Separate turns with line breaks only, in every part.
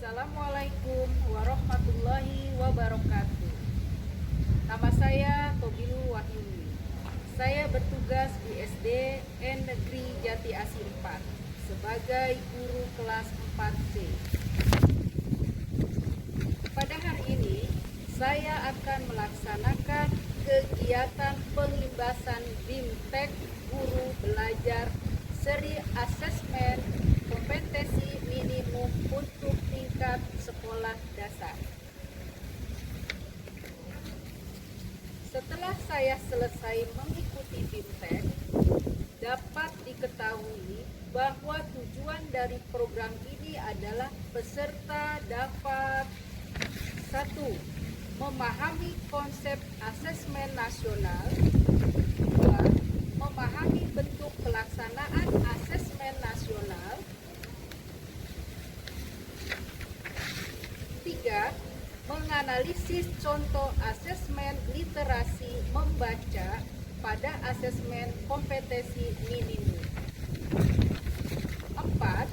Assalamualaikum warahmatullahi wabarakatuh. Nama saya Tobilu Wahyuni. Saya bertugas di SD Negeri Jati Asih 4 sebagai guru kelas 4C. Pada hari ini, saya akan melaksanakan kegiatan pengimbasan BIMTEK Guru Belajar Seri Asesmen Kompetensi Minimum untuk tingkat sekolah dasar. Setelah saya selesai mengikuti BIMTEK, dapat diketahui bahwa tujuan dari program ini adalah peserta dapat 1. Memahami konsep asesmen nasional. 2. Memahami bentuk pelaksanaan asesmen nasional. 3. Menganalisis contoh asesmen literasi membaca pada asesmen kompetensi minimum. 4.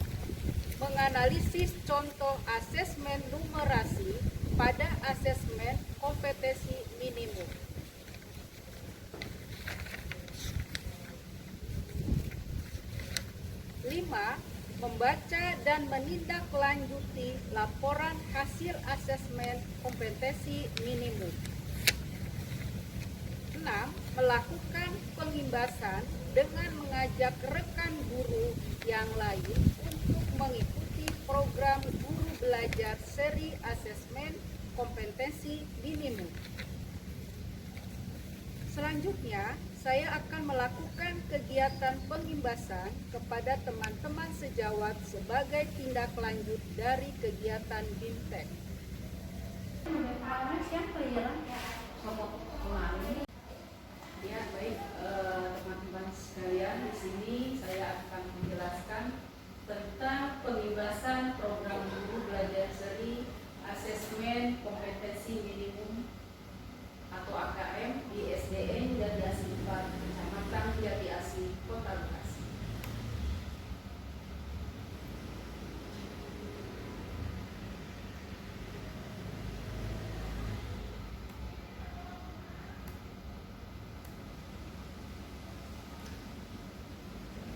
Menganalisis contoh asesmen numerasi pada asesmen kompetensi minimum. 5. Membaca dan menindaklanjuti laporan hasil asesmen kompetensi minimum. 6. Melakukan pengimbasan dengan mengajak rekan guru yang lain untuk mengikuti program guru belajar seri asesmen kompetensi minimum. Selanjutnya, saya akan melakukan kegiatan pengimbasan kepada teman-teman sejawat sebagai tindak lanjut dari kegiatan BIMTEK.
Ya, baik teman-teman sekalian, di sini saya akan menjelaskan tentang pengimbasan program guru belajar seri asesmen kompetensi minimum atau AKM di SDN Jati Asih 4, Kecamatan Jati Asih, Kota Bekasi.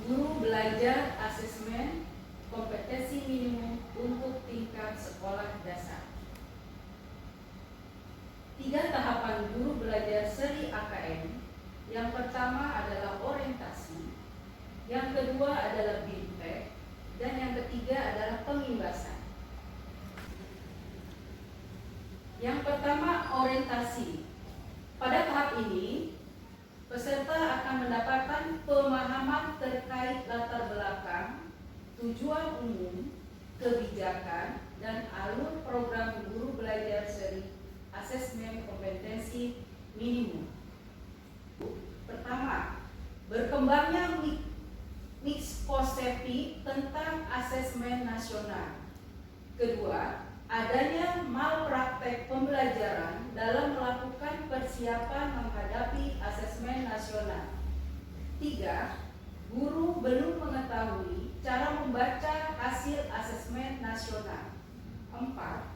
Guru belajar asesmen kompetensi minimum untuk tingkat sekolah dasar. 3 tahapan guru belajar seri AKM. Yang pertama adalah orientasi, yang kedua adalah BIMTEK, dan yang ketiga adalah pengimbasan. Yang pertama, orientasi. Pada tahap ini, peserta akan mendapatkan pemahaman terkait latar belakang, tujuan umum, kebijakan, dan alur program guru belajar seri asesmen kompetensi minimum. Pertama, berkembangnya miskonsepsi tentang asesmen nasional. Kedua, adanya malpraktek pembelajaran dalam melakukan persiapan menghadapi asesmen nasional. 3. Guru belum mengetahui cara membaca hasil asesmen nasional. 4.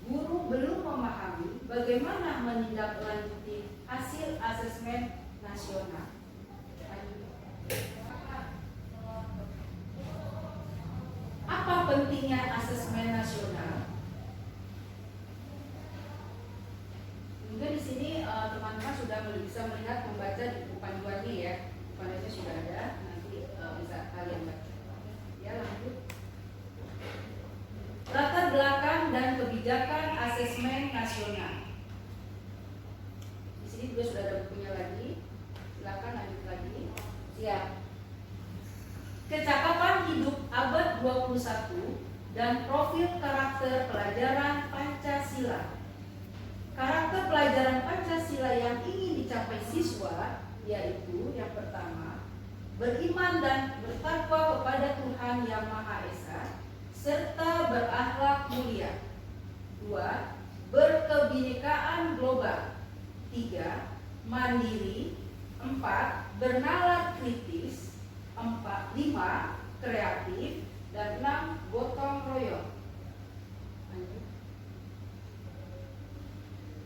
Guru belum memahami bagaimana menindaklanjuti hasil asesmen nasional. Apa pentingnya asesmen nasional? Mungkin di sini teman-teman sudah bisa melihat membaca di buku panduannya ya. Panduannya sudah ada, nanti bisa kalian baca. Ya, lanjut. Latar belakang dan kebijakan asesmen nasional. Di sini juga sudah ada bukunya lagi. Silakan lanjut lagi. Siap. Kecakapan hidup abad 21 dan profil karakter pelajaran Pancasila. Karakter pelajaran Pancasila yang ingin dicapai siswa yaitu yang pertama, beriman dan bertakwa kepada Tuhan Yang Maha Esa serta berakhlak mulia. 2. Berkebinekaan global. 3. Mandiri. 4. Bernalar kritis. 5. Kreatif. Dan 6. Gotong royong.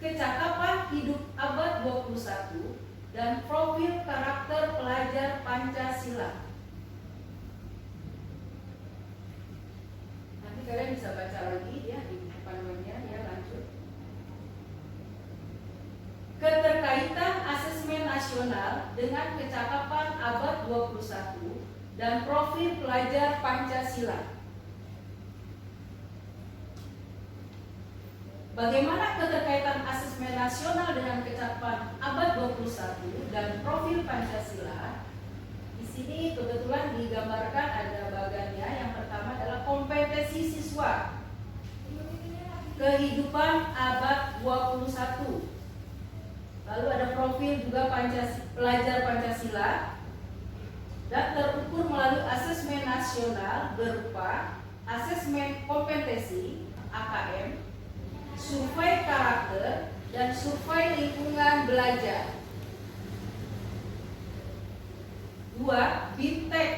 Kecakapan hidup abad 21 dan profil karakter pelajar Pancasila. Nanti kalian bisa baca lagi ya di panduannya ya, lanjut. Keterkaitan asesmen nasional dengan kecakapan abad 21 dan profil pelajar Pancasila. Bagaimana keterkaitan asesmen nasional dengan kecakapan abad 21 dan profil Pancasila? Di sini kebetulan digambarkan ada bagannya. Yang pertama adalah kompetensi siswa, kehidupan abad 21. Lalu ada profil juga pelajar Pancasila dan terukur melalui asesmen nasional berupa asesmen kompetensi AKM, survei karakter, dan survei lingkungan belajar. 2. BIMTEK.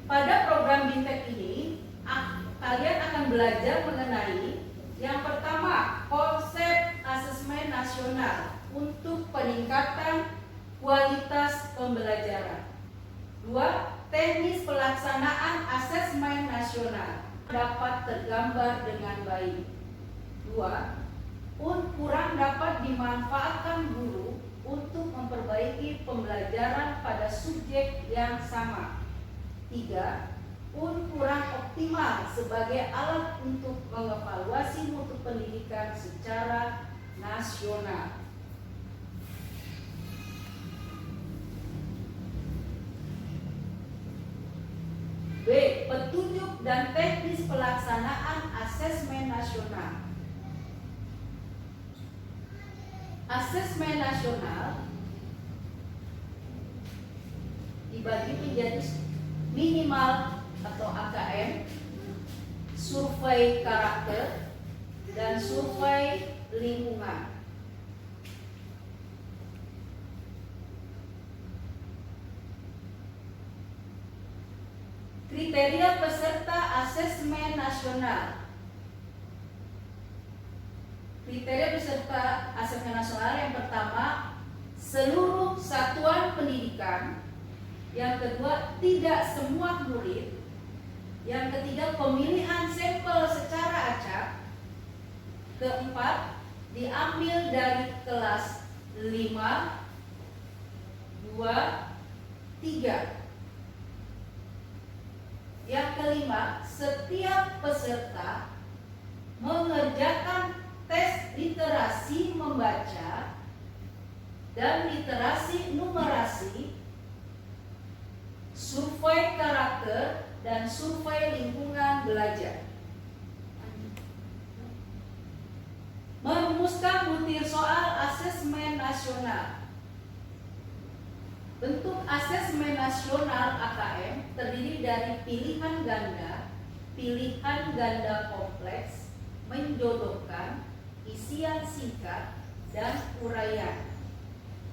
Pada program BIMTEK ini, kalian akan belajar mengenai yang pertama, konsep asesmen nasional untuk peningkatan kualitas pembelajaran. 2. Teknis pelaksanaan asesmen nasional dapat tergambar dengan baik. 2. Kurang dapat dimanfaatkan guru untuk memperbaiki pembelajaran pada subjek yang sama. 3. Kurang optimal sebagai alat untuk mengevaluasi mutu pendidikan secara nasional. B. Petunjuk dan teknis pelaksanaan asesmen nasional. Asesmen nasional dibagi menjadi minimal atau AKM, survei karakter, dan survei lingkungan. Kriteria peserta asesmen nasional. Kriteria peserta asesmen nasional yang pertama, seluruh satuan pendidikan. Yang kedua, tidak semua murid. Yang ketiga, pemilihan sampel secara acak. Keempat, diambil dari kelas 5, 2, 3. Yang kelima, setiap peserta mengerjakan tes literasi membaca dan literasi numerasi, survei karakter, dan survei lingkungan belajar. Merumuskan butir soal asesmen nasional. Bentuk asesmen nasional AKM terdiri dari pilihan ganda kompleks, menjodohkan, isian singkat, dan uraian.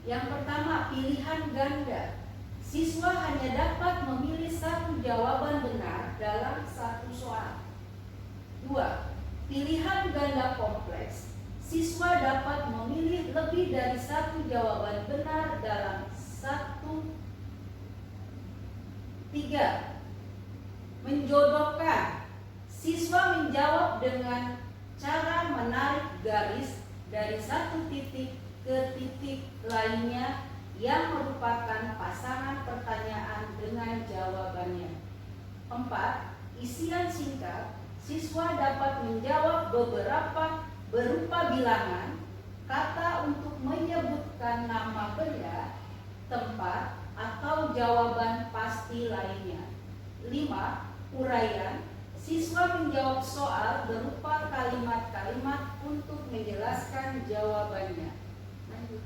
Yang pertama, pilihan ganda. Siswa hanya dapat memilih satu jawaban benar dalam satu soal. 2. Pilihan ganda kompleks. Siswa dapat memilih lebih dari satu jawaban benar dalam satu. 3. Menjodohkan. Siswa menjawab dengan cara menarik garis dari satu titik ke titik lainnya yang merupakan pasangan pertanyaan dengan jawabannya. 4. Isian singkat. Siswa dapat menjawab berupa bilangan, kata untuk menyebutkan nama benda, tempat, atau jawaban pasti lainnya. 5. Uraian. Siswa menjawab soal berupa kalimat-kalimat untuk menjelaskan jawabannya. Lanjut.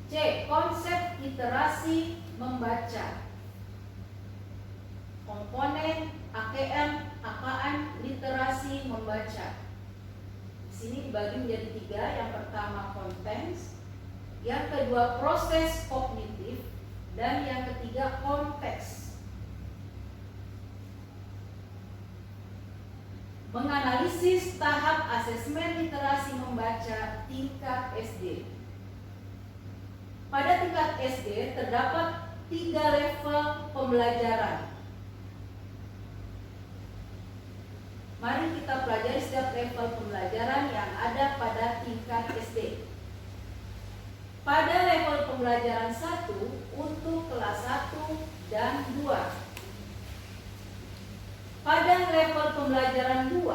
C. Konsep literasi membaca. Komponen AKM literasi membaca. Di sini dibagi menjadi 3. Yang pertama kontens, yang kedua proses kognitif, Dan yang ketiga, konteks. Menganalisis tahap asesmen literasi membaca tingkat SD. Pada tingkat SD terdapat 3 level pembelajaran. Mari kita pelajari setiap level pembelajaran yang ada pada tingkat SD. Pada level pembelajaran 1 untuk kelas 1 dan 2. Pada level pembelajaran 2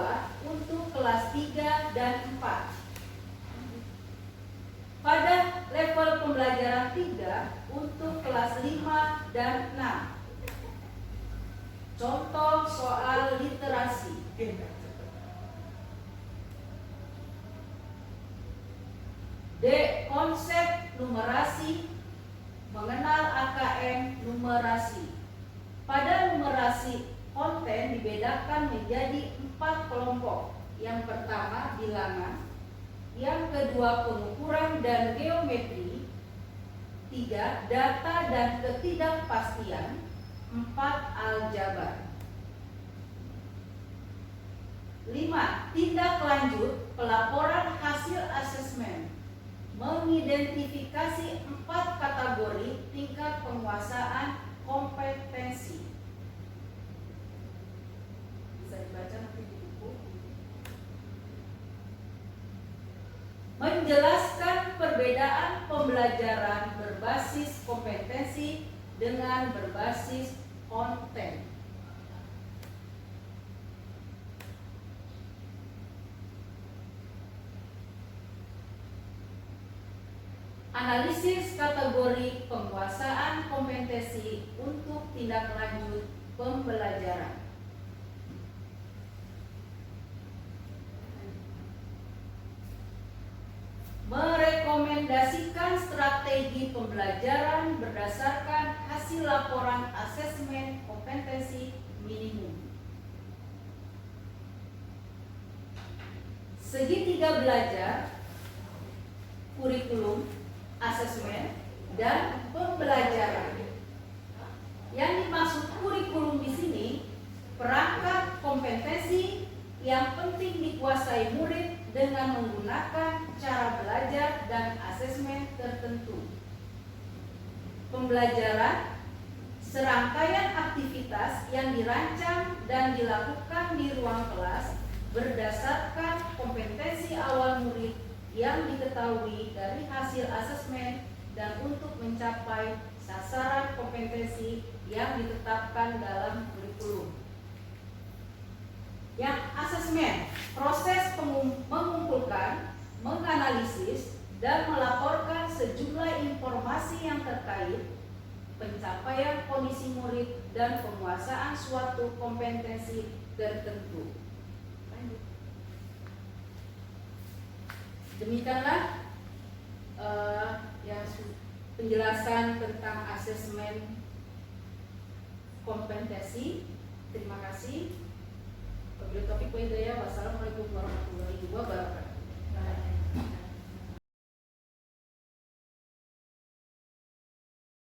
untuk kelas 3 dan 4. Pada level pembelajaran 3 untuk kelas 5 dan 6. Contoh soal literasi. D. Konsep numerasi, mengenal AKM numerasi. Pada numerasi, konten dibedakan menjadi 4 kelompok. Yang pertama, bilangan. Yang kedua, pengukuran dan geometri. 3. Data dan ketidakpastian. 4. Aljabar. 5. Tindak lanjut pelaporan hasil asesmen. Mengidentifikasi 4 kategori tingkat penguasaan kompetensi. Bisa dibaca nanti di buku. Menjelaskan perbedaan pembelajaran berbasis kompetensi dengan berbasis konten. Analisis kategori penguasaan kompetensi untuk tindak lanjut pembelajaran. Merekomendasikan strategi pembelajaran berdasarkan hasil laporan asesmen kompetensi minimum. Segitiga belajar, kurikulum, asesmen, dan pembelajaran. Yang dimaksud kurikulum di sini, perangkat kompetensi yang penting dikuasai murid dengan menggunakan cara belajar dan asesmen tertentu. Pembelajaran, serangkaian aktivitas yang dirancang dan dilakukan di ruang kelas berdasarkan kompetensi awal murid yang diketahui dari hasil asesmen dan untuk mencapai sasaran kompetensi yang ditetapkan dalam kurikulum. Yang asesmen, proses mengumpulkan, menganalisis, dan melaporkan sejumlah informasi yang terkait pencapaian kondisi murid dan penguasaan suatu kompetensi tertentu. Demikianlah penjelasan tentang asesmen kompetensi. Terima kasih. Wabillahi taufiq wal hidayah. Wassalamualaikum warahmatullahi wabarakatuh.